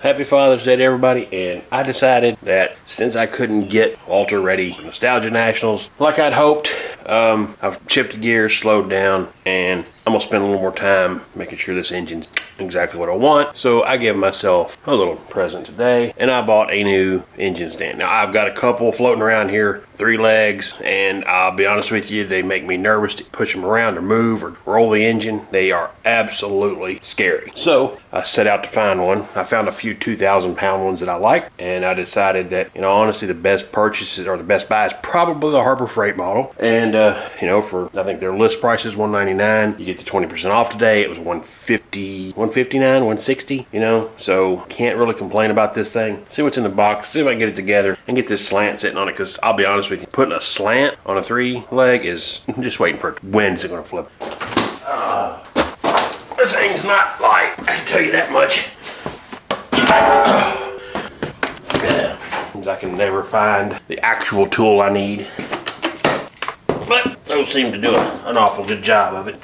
Happy Father's Day to everybody, and I decided that since I couldn't get Walter ready for Nostalgia Nationals like I'd hoped, I've shifted gears, slowed down, and I'm gonna spend a little more time making sure this engine's exactly what I want. So I gave myself a little present today, and I bought a new engine stand. Now I've got a couple floating around here, 3 legs, and I'll be honest with you, they make me nervous to push them around or move or roll the engine. They are absolutely scary. So I set out to find one. I found a few 2,000-pound ones that I like, and I decided that, honestly, the best purchases or the best buy is probably the Harbor Freight model. And for, I think their list price is $199. You get the 20% off today. It was $159, $160. So can't really complain about this thing. See what's in the box. See if I can get it together and get this slant sitting on it. Because I'll be honest with you, putting a slant on a 3-leg is just waiting for it. When's it going to flip? This thing's not light, I can tell you that much. I can never find the actual tool I need, but those seem to do an awful good job of it.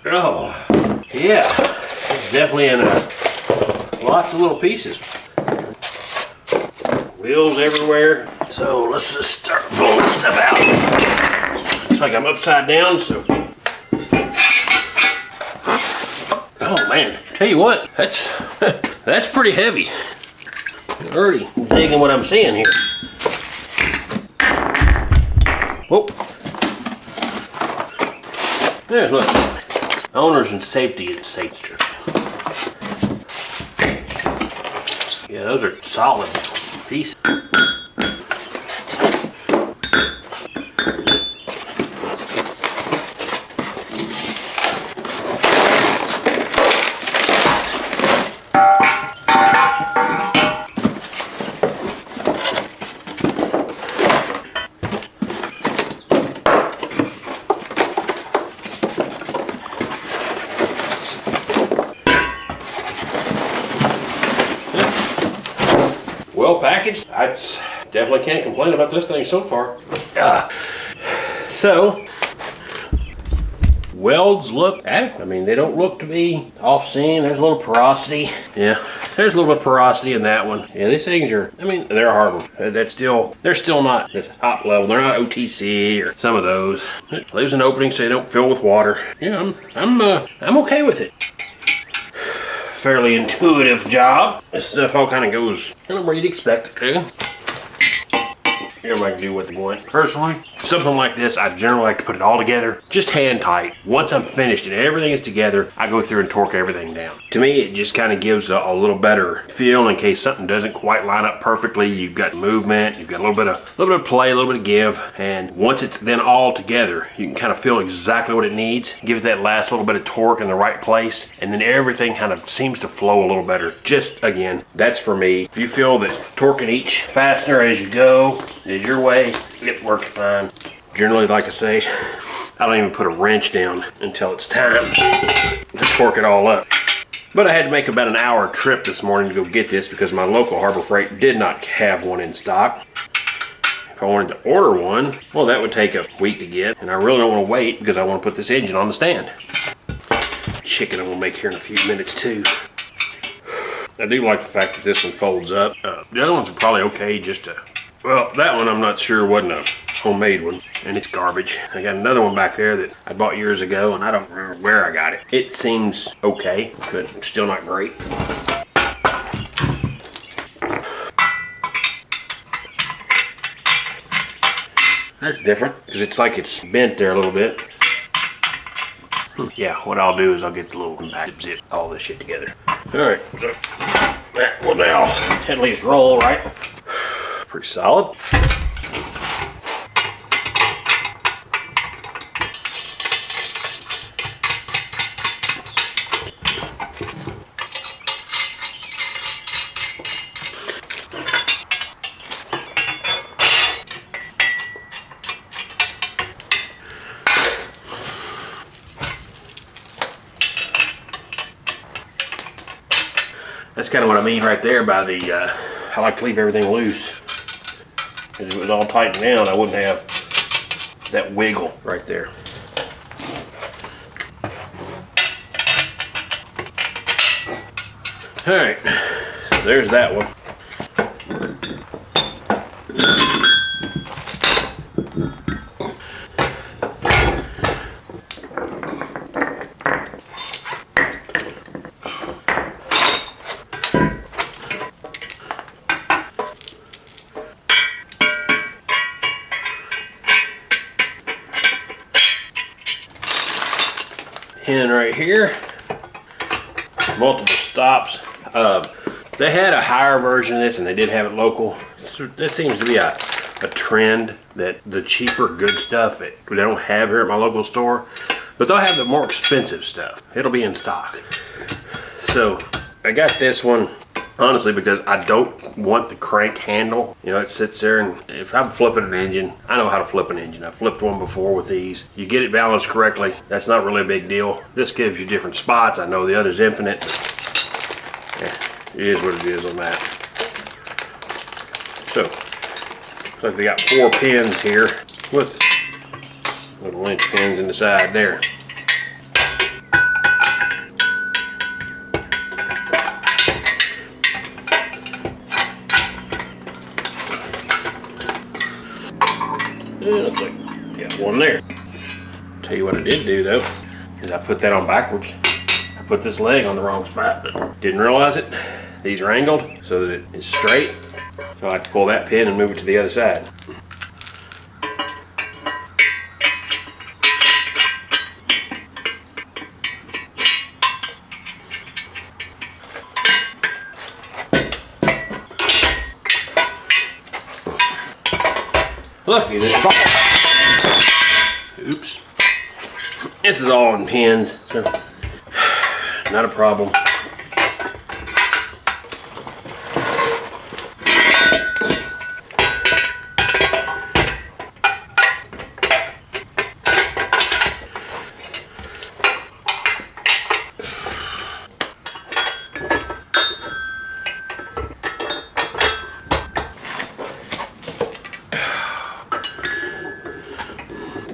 Oh, yeah, it's definitely in lots of little pieces. Wheels everywhere. So let's just start pulling this stuff out. Looks like I'm upside down, so. Oh man, tell you what, that's pretty heavy. I'm already digging what I'm seeing here. Whoop. There, look. Owners and safety is safety. Yeah, those are solid pieces. Well packaged. I definitely can't complain about this thing so far. So, welds look adequate. I mean, they don't look to be off seam. There's a little porosity. Yeah, there's a little bit of porosity in that one. Yeah, these things are, they're Harbor. They're still not the top level. They're not OTC or some of those. It leaves an opening so they don't fill with water. Yeah, I'm okay with it. Fairly intuitive job. This stuff all kind of goes where you'd expect it to. Everybody can do what they want. Personally, something like this, I generally like to put it all together, just hand tight. Once I'm finished and everything is together, I go through and torque everything down. To me, it just kind of gives a little better feel in case something doesn't quite line up perfectly. You've got movement, you've got a little bit of play, a little bit of give, and once it's then all together, you can kind of feel exactly what it needs. Give it that last little bit of torque in the right place, and then everything kind of seems to flow a little better. Just again, that's for me. If you feel that torquing each fastener as you go is your way, it works fine. Generally, like I say, I don't even put a wrench down until it's time to torque it all up. But I had to make about an hour trip this morning to go get this because my local Harbor Freight did not have one in stock. If I wanted to order one, well, that would take a week to get, and I really don't want to wait because I want to put this engine on the stand. Chicken I'm gonna make here in a few minutes too. I do like the fact that this one folds up. The other ones are probably okay just to, well, that one I'm not sure wasn't a homemade one, and it's garbage. I got another one back there that I bought years ago, and I don't remember where I got it. It seems okay, but still not great. That's different, because it's like it's bent there a little bit. Yeah, what I'll do is I'll get the little back zip all this shit together. Alright, so that will now at least roll, right? Pretty solid. That's kind of what I mean right there by the, I like to leave everything loose. If it was all tightened down, I wouldn't have that wiggle right there. All right, so there's that one. Pin right here, multiple stops. They had a higher version of this and they did have it local. So that seems to be a trend, that the cheaper good stuff that they don't have here at my local store, but they'll have the more expensive stuff. It'll be in stock. So I got this one honestly because I don't want the crank handle. You know, it sits there, and if I'm flipping an engine, I know how to flip an engine. I've flipped one before with these. You get it balanced correctly, that's not really a big deal. This gives you different spots. I know the other's infinite, but yeah, it is what it is on that. So, looks like they got 4 pins here with little inch pins in the side there. Yeah, looks like got one there. Tell you what I did do though, is I put that on backwards. I put this leg on the wrong spot, but didn't realize it. These are angled so that it's straight. So I have to pull that pin and move it to the other side. Lucky this ball. Oops. This is all in pins, so not a problem.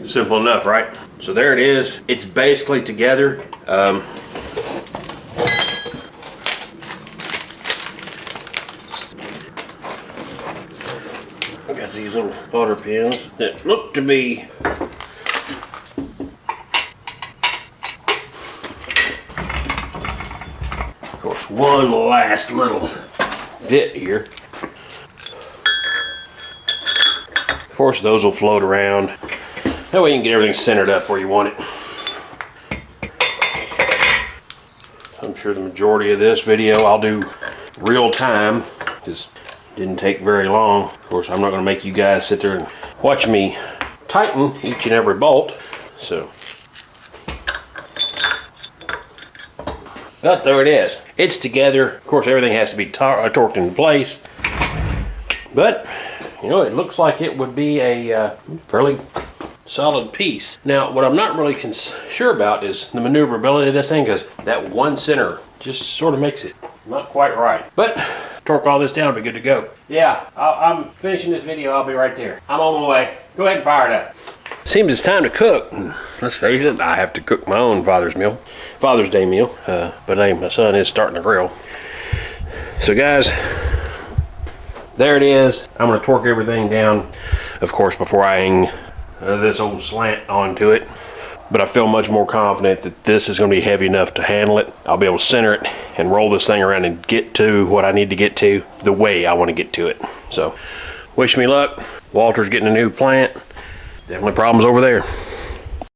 Simple enough, right? So there it is. It's basically together. Got these little butter pins that look to be of course one last little bit here. Of course those will float around. That way you can get everything centered up where you want it. I'm sure the majority of this video I'll do real time, because it didn't take very long. Of course, I'm not going to make you guys sit there and watch me tighten each and every bolt. So, but there it is. It's together. Of course, everything has to be torqued into place. But, you know, it looks like it would be a fairly solid piece. Now, what I'm not really sure about is the maneuverability of this thing, because that one center just sort of makes it not quite right. But torque all this down, it'll be good to go. Yeah, I'm finishing this video. I'll be right there. I'm on my way. Go ahead and fire it up. Seems it's time to cook. Let's face it, I have to cook my own Father's Day meal. But hey, my son is starting to grill. So guys, there it is. I'm going to torque everything down, of course, before I hang this old slant onto it. But I feel much more confident that this is going to be heavy enough to handle it. I'll be able to center it and roll this thing around and get to what I need to get to the way I want to get to it. So wish me luck. Walter's getting a new plant. Definitely problems over there.